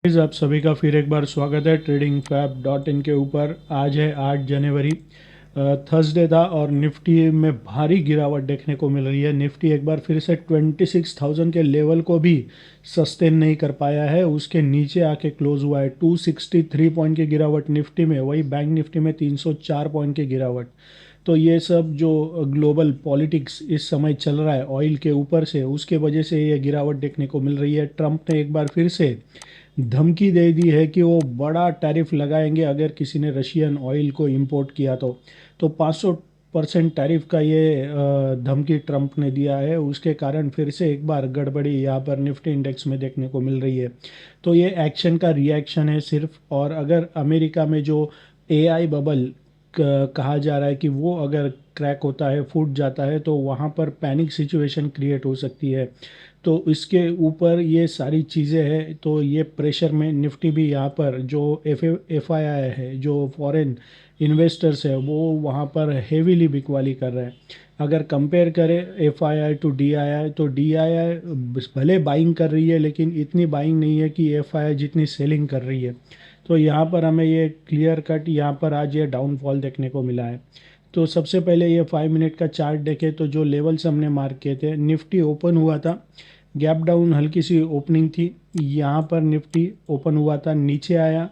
आप सभी का फिर एक बार स्वागत है ट्रेडिंग फैब डॉट इन के ऊपर। आज है 8 जनवरी, थर्सडे था और निफ्टी में भारी गिरावट देखने को मिल रही है। निफ्टी एक बार फिर से 26,000 के लेवल को भी सस्टेन नहीं कर पाया है, उसके नीचे आके क्लोज हुआ है। 263 पॉइंट की गिरावट निफ्टी में, वही बैंक निफ्टी में 304 पॉइंट की गिरावट। तो ये सब जो ग्लोबल पॉलिटिक्स इस समय चल रहा है ऑयल के ऊपर से, उसके वजह से ये गिरावट देखने को मिल रही है। ट्रंप ने एक बार फिर से धमकी दे दी है कि वो बड़ा टैरिफ लगाएंगे अगर किसी ने रशियन ऑयल को इंपोर्ट किया तो 500% टैरिफ का ये धमकी ट्रंप ने दिया है। उसके कारण फिर से एक बार गड़बड़ी यहाँ पर निफ्टी इंडेक्स में देखने को मिल रही है। तो ये एक्शन का रिएक्शन है सिर्फ। और अगर अमेरिका में जो एआई बबल कहा जा रहा है कि वो अगर क्रैक होता है, फूट जाता है, तो वहाँ पर पैनिक सिचुएशन क्रिएट हो सकती है। तो इसके ऊपर ये सारी चीज़ें हैं, तो ये प्रेशर में निफ्टी भी यहाँ पर जो एफ आई आई है, जो फॉरेन इन्वेस्टर्स है, वो वहाँ पर हेवीली बिकवाली कर रहे हैं। अगर कंपेयर करें F I I to D I I, तो डी आई आई भले बाइंग कर रही है लेकिन इतनी बाइंग नहीं है कि एफ आई आई जितनी सेलिंग कर रही है। तो यहाँ पर हमें ये क्लियर कट यहाँ पर आज ये डाउनफॉल देखने को मिला है। तो सबसे पहले ये 5 मिनट का चार्ट देखें तो जो लेवल्स हमने मार्क किए थे, निफ्टी ओपन हुआ था, गैप डाउन हल्की सी ओपनिंग थी। यहाँ पर निफ्टी ओपन हुआ था, नीचे आया,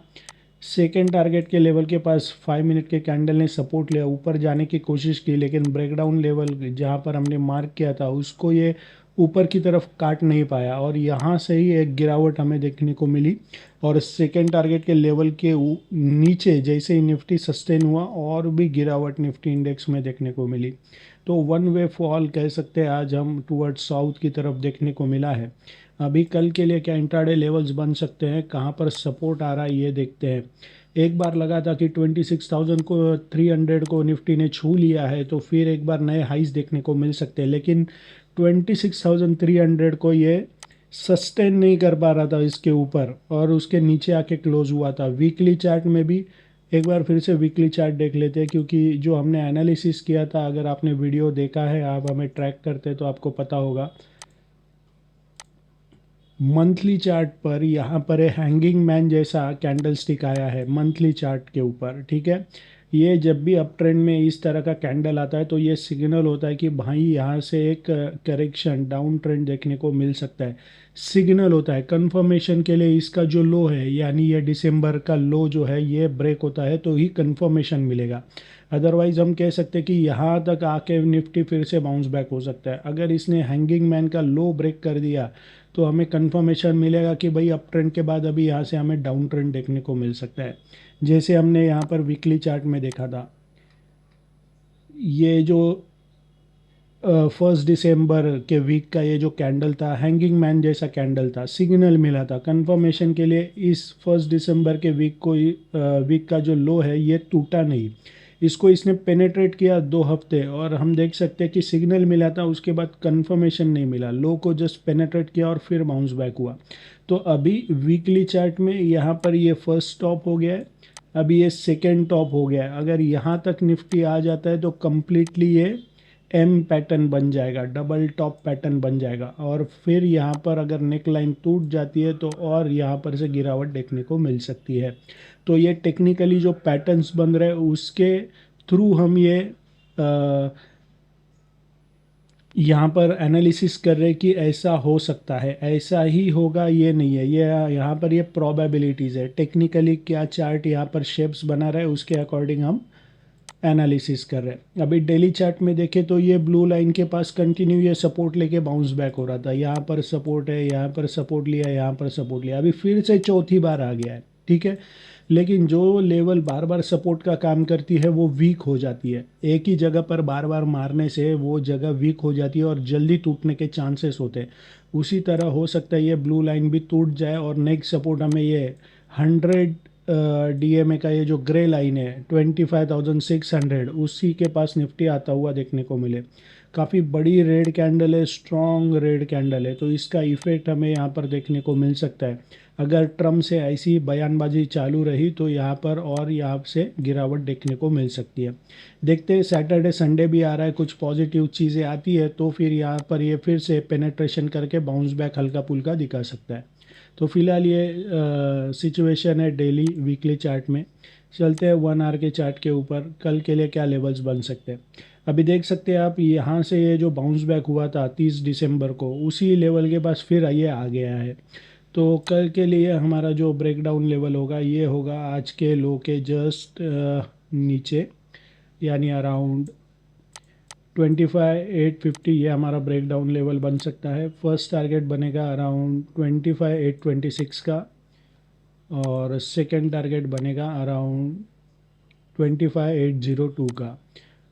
सेकेंड टारगेट के लेवल के पास 5 मिनट के कैंडल ने सपोर्ट लिया, ऊपर जाने की कोशिश की, लेकिन ब्रेकडाउन लेवल जहाँ पर हमने मार्क किया था उसको ये ऊपर की तरफ काट नहीं पाया और यहाँ से ही एक गिरावट हमें देखने को मिली। और सेकेंड टारगेट के लेवल के नीचे जैसे ही निफ्टी सस्टेन हुआ और भी गिरावट निफ्टी इंडेक्स में देखने को मिली। तो वन वे फॉल कह सकते हैं आज हम टूवर्ड्स साउथ की तरफ देखने को मिला है। अभी कल के लिए क्या इंट्राडे लेवल्स बन सकते हैं, कहाँ पर सपोर्ट आ रहा है ये देखते हैं। एक बार लगा था कि 26,000 को 300 को निफ्टी ने छू लिया है, तो फिर एक बार नए हाइस देखने को मिल सकते हैं, लेकिन 26,300 को ये सस्टेन नहीं कर पा रहा था इसके ऊपर और उसके नीचे आके क्लोज हुआ था। वीकली चार्ट में भी एक बार फिर से वीकली चार्ट देख लेते हैं, क्योंकि जो हमने एनालिसिस किया था, अगर आपने वीडियो देखा है, आप हमें ट्रैक करते तो आपको पता होगा। मंथली चार्ट पर यहाँ पर हैंगिंग मैन जैसा कैंडल स्टिक आया है मंथली चार्ट के ऊपर, ठीक है। ये जब भी अप ट्रेंड में इस तरह का कैंडल आता है तो ये सिग्नल होता है कि भाई यहाँ से एक करेक्शन डाउन ट्रेंड देखने को मिल सकता है। सिग्नल होता है कंफर्मेशन के लिए, इसका जो लो है यानी ये दिसंबर का लो जो है ये ब्रेक होता है तो ही कंफर्मेशन मिलेगा। अदरवाइज हम कह सकते हैं कि यहाँ तक आके निफ्टी फिर से बाउंस बैक हो सकता है। अगर इसने हैंगिंग मैन का लो ब्रेक कर दिया तो हमें कंफर्मेशन मिलेगा कि भाई अप ट्रेंड के बाद अभी यहाँ से हमें डाउन ट्रेंड देखने को मिल सकता है, जैसे हमने यहाँ पर वीकली चार्ट में देखा था। ये जो 1 दिसंबर के वीक का ये जो कैंडल था, हैंगिंग मैन जैसा कैंडल था, सिग्नल मिला था कंफर्मेशन के लिए। इस 1 दिसंबर के वीक का जो लो है ये टूटा नहीं, इसको इसने पेनेट्रेट किया 2 हफ्ते और हम देख सकते हैं कि सिग्नल मिला था, उसके बाद कंफर्मेशन नहीं मिला, लो को जस्ट पेनेट्रेट किया और फिर बाउंस बैक हुआ। तो अभी वीकली चार्ट में यहाँ पर ये फर्स्ट टॉप हो गया है, अभी ये सेकेंड टॉप हो गया है। अगर यहाँ तक निफ्टी आ जाता है तो कम्प्लीटली ये एम पैटर्न बन जाएगा, डबल टॉप पैटर्न बन जाएगा और फिर यहाँ पर अगर नेक लाइन टूट जाती है तो और यहाँ पर से गिरावट देखने को मिल सकती है। तो ये टेक्निकली जो पैटर्न्स बन रहे हैं उसके थ्रू हम ये यहाँ पर एनालिसिस कर रहे हैं कि ऐसा हो सकता है, ऐसा ही होगा ये नहीं है, ये यहाँ पर ये प्रोबेबिलिटीज़ है। टेक्निकली क्या चार्ट यहाँ पर शेप्स बना रहा है उसके अकॉर्डिंग हम एनालिसिस कर रहे हैं। अभी डेली चार्ट में देखें तो ये ब्लू लाइन के पास कंटिन्यू ये सपोर्ट लेके बाउंस बैक हो रहा था, यहाँ पर सपोर्ट है, यहाँ पर सपोर्ट लिया, यहाँ पर सपोर्ट लिया, अभी फिर से चौथी बार आ गया है, ठीक है। लेकिन जो लेवल बार बार सपोर्ट का काम करती है वो वीक हो जाती है, एक ही जगह पर बार बार मारने से वो जगह वीक हो जाती है और जल्दी टूटने के चांसेस होते हैं। उसी तरह हो सकता है ये ब्लू लाइन भी टूट जाए और नेक्स्ट सपोर्ट हमें ये 100 डीएमए का ये जो ग्रे लाइन है 25,600, उसी के पास निफ्टी आता हुआ देखने को मिले। काफ़ी बड़ी रेड कैंडल है, स्ट्रॉन्ग रेड कैंडल है, तो इसका इफेक्ट हमें यहाँ पर देखने को मिल सकता है। अगर ट्रम्प से ऐसी बयानबाजी चालू रही तो यहाँ पर और यहाँ से गिरावट देखने को मिल सकती है। देखते हैं, सैटरडे संडे भी आ रहा है, कुछ पॉजिटिव चीज़ें आती है तो फिर यहाँ पर ये फिर से पेनेट्रेशन करके बाउंस बैक हल्का फुल्का दिखा सकता है। तो फिलहाल ये सिचुएशन है डेली वीकली चार्ट में। चलते हैं 1 आवर के चार्ट के ऊपर, कल के लिए क्या लेवल्स बन सकते हैं। अभी देख सकते हैं आप, यहाँ से ये जो बाउंस बैक हुआ था 30 दिसंबर को, उसी लेवल के पास फिर ये आ गया है। तो कल के लिए हमारा जो ब्रेकडाउन लेवल होगा ये होगा आज के लो के जस्ट नीचे, यानी अराउंड 25,850, ये हमारा ब्रेकडाउन लेवल बन सकता है। फर्स्ट टारगेट बनेगा अराउंड 25,826 का, और सेकंड टारगेट बनेगा अराउंड 25,802 का।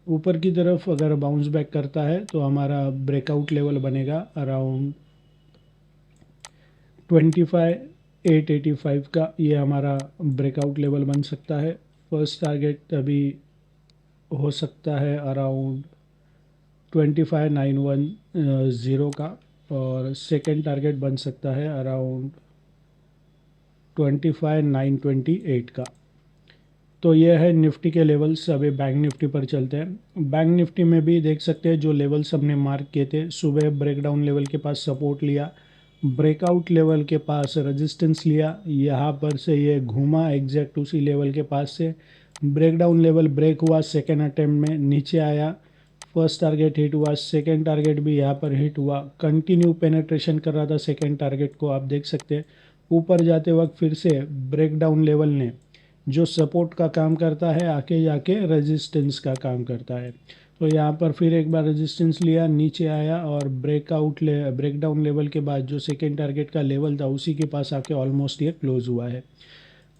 ऊपर की तरफ अगर बाउंस बैक करता है तो हमारा ब्रेकआउट लेवल बनेगा अराउंड 25,885 का, ये हमारा ब्रेकआउट लेवल बन सकता है। फर्स्ट टारगेट अभी हो सकता है अराउंड 25,910 का, और सेकंड टारगेट बन सकता है अराउंड 25,928 का। तो ये है निफ्टी के लेवल्स। अभी बैंक निफ्टी पर चलते हैं। बैंक निफ्टी में भी देख सकते हैं जो लेवल्स हमने मार्क किए थे, सुबह ब्रेकडाउन लेवल के पास सपोर्ट लिया, ब्रेकआउट लेवल के पास रेजिस्टेंस लिया, यहाँ पर से ये घूमा एग्जैक्ट उसी लेवल के पास से, ब्रेकडाउन लेवल ब्रेक हुआ, सेकेंड अटेम्प्ट में नीचे आया, फर्स्ट टारगेट हिट हुआ, सेकेंड टारगेट भी यहाँ पर हिट हुआ, कंटिन्यू पेनेट्रेशन कर रहा था सेकेंड टारगेट को, आप देख सकते हैं। ऊपर जाते वक्त फिर से ब्रेकडाउन लेवल ने जो सपोर्ट का काम करता है आके जाके रेजिस्टेंस का काम करता है। तो यहाँ पर फिर एक बार रेजिस्टेंस लिया, नीचे आया, और ब्रेकडाउन लेवल के बाद जो सेकेंड टारगेट का लेवल था उसी के पास आके ऑलमोस्ट ये क्लोज हुआ है।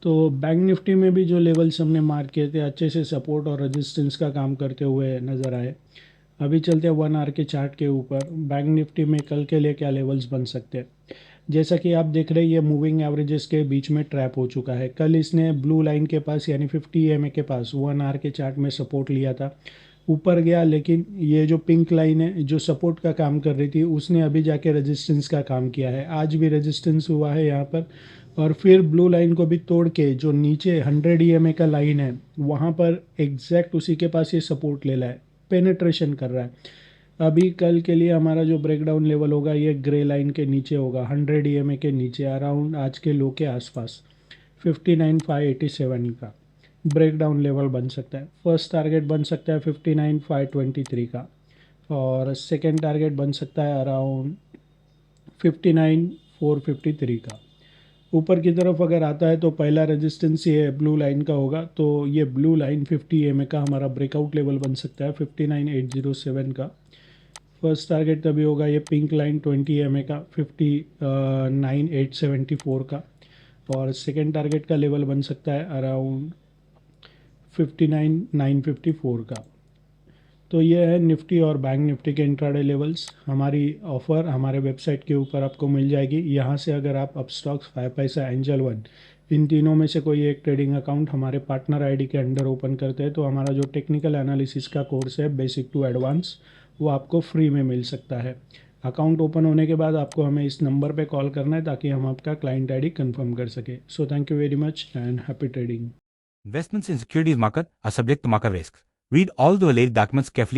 तो बैंक निफ्टी में भी जो लेवल्स हमने मार्क किए थे अच्छे से सपोर्ट और रेजिस्टेंस का काम करते हुए नज़र आए। अभी चलते हैं 1 आवर के चार्ट के ऊपर। बैंक निफ्टी में कल के लिए क्या लेवल्स बन सकते हैं। जैसा कि आप देख रहे हैं, ये मूविंग एवरेजेस के बीच में ट्रैप हो चुका है। कल इसने ब्लू लाइन के पास यानी 50 EMA के पास 1 आवर के चार्ट में सपोर्ट लिया था, ऊपर गया, लेकिन ये जो पिंक लाइन है जो सपोर्ट का काम कर रही थी उसने अभी जाके रेजिस्टेंस का काम किया है। आज भी रेजिस्टेंस हुआ है यहाँ पर, और फिर ब्लू लाइन को भी तोड़ के जो नीचे 100 EMA का लाइन है वहाँ पर एग्जैक्ट उसी के पास ये सपोर्ट ले रहा है, पेनेट्रेशन कर रहा है। अभी कल के लिए हमारा जो ब्रेकडाउन लेवल होगा ये ग्रे लाइन के नीचे होगा, 100 EMA के नीचे, अराउंड आज के लो के आसपास 59,587 का ब्रेकडाउन लेवल बन सकता है। फर्स्ट टारगेट बन सकता है 59,523 का, और सेकेंड टारगेट बन सकता है अराउंड 59,453 का। ऊपर की तरफ अगर आता है तो पहला रेजिस्टेंस ये ब्लू लाइन का होगा, तो ये ब्लू लाइन 50 EMA का हमारा ब्रेकआउट लेवल बन सकता है 59,807 का। फर्स्ट टारगेट तभी होगा ये पिंक लाइन 20 EMA का 59,874 का, और सेकेंड टारगेट का लेवल बन सकता है अराउंड 59,954 का। तो ये है निफ्टी और बैंक निफ्टी के इंट्राडे लेवल्स। हमारी ऑफ़र हमारे वेबसाइट के ऊपर आपको मिल जाएगी। यहाँ से अगर आप अपस्टॉक्स, 5paisa, एंजल वन, इन तीनों में से कोई एक ट्रेडिंग अकाउंट हमारे पार्टनर आईडी के अंडर ओपन करते हैं तो हमारा जो टेक्निकल एनालिसिस का कोर्स है बेसिक टू एडवांस, वो आपको फ्री में मिल सकता है। अकाउंट ओपन होने के बाद आपको हमें इस नंबर पे कॉल करना है ताकि हम आपका क्लाइंट आईडी कंफर्म कर सके। So thank you very much and happy trading. Investments in securities market are subject to market risks. Read all the related documents carefully.